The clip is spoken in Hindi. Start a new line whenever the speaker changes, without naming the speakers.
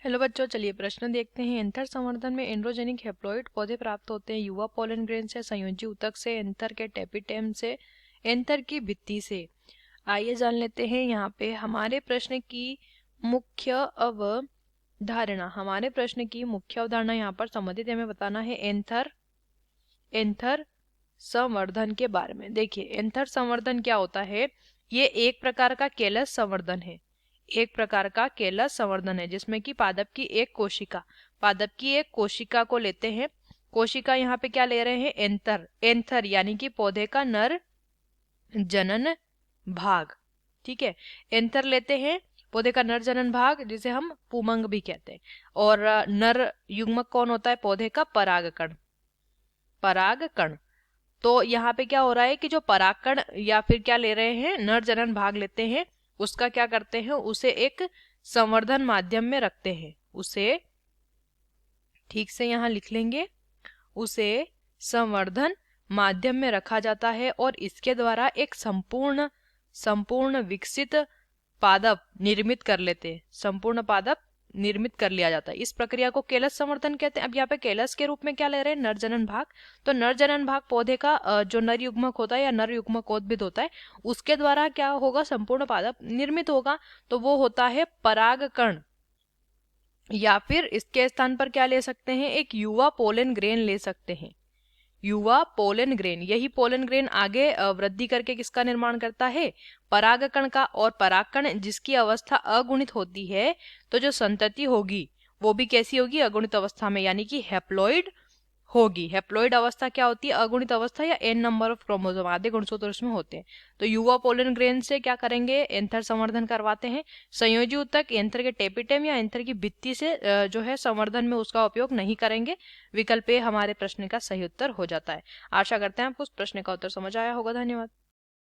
हेलो बच्चों, चलिए प्रश्न देखते हैं। एंथर संवर्धन में एंड्रोजेनिक हैप्लॉइड पौधे प्राप्त होते हैं युवा पोलन ग्रेन से, संयोजी ऊतक से, एंथर के टेपिटेम से, एंथर की भित्ति से। आइए जान लेते हैं यहाँ पे हमारे प्रश्न की मुख्य अवधारणा। यहाँ पर संबंधित हमें बताना है एंथर संवर्धन के बारे में। देखिए, एंथर संवर्धन क्या होता है? ये एक प्रकार का केलस संवर्धन है, जिसमें कि पादप की एक कोशिका को लेते हैं। कोशिका यहाँ पे क्या ले रहे हैं? एंथर यानी कि पौधे का नर जनन भाग। ठीक है, एंथर लेते हैं, पौधे का नर जनन भाग, जिसे हम पुमंग भी कहते हैं। और नर युग्मक कौन होता है? पौधे का परागकण। तो यहाँ पे क्या हो रहा है कि जो परागकण या फिर क्या ले रहे हैं, नर जनन भाग लेते हैं, उसका क्या करते हैं? उसे एक संवर्धन माध्यम में रखते हैं। उसे ठीक से यहाँ लिख लेंगे, उसे संवर्धन माध्यम में रखा जाता है और इसके द्वारा एक संपूर्ण विकसित पादप निर्मित कर लिया जाता है। इस प्रक्रिया को केलस संवर्धन कहते हैं। अब यहाँ पे केलस के रूप में क्या ले रहे हैं? नर जनन भाग। तो नर जनन भाग पौधे का जो नर युग्मक होता है या नर युग्मकोद्भिद होता है, उसके द्वारा क्या होगा? संपूर्ण पादप निर्मित होगा। तो वो होता है परागकण, या फिर इसके स्थान पर क्या ले सकते हैं? एक युवा पोलन ग्रेन ले सकते हैं। युवा पोलन ग्रेन, यही पोलन ग्रेन आगे वृद्धि करके किसका निर्माण करता है? परागकण का। और परागकण जिसकी अवस्था अगुणित होती है, तो जो संतति होगी वो भी कैसी होगी? अगुणित अवस्था में, यानी कि हैप्लॉइड होगी। हैप्लॉइड अवस्था क्या होती है? अगुणित अवस्था या n नंबर ऑफ क्रोमोसोम, आधे गुणसूत्र उसमें होते हैं। तो युवा पोलन ग्रेन से क्या करेंगे? एंथर संवर्धन करवाते हैं। संयोजी ऊतक एंथर के टेपिटेम या एंथर की भित्ति से जो है संवर्धन में उसका उपयोग नहीं करेंगे। विकल्प ए हमारे प्रश्न का सही उत्तर हो जाता है। आशा करते हैं आपको उस प्रश्न का उत्तर समझ आया होगा। धन्यवाद।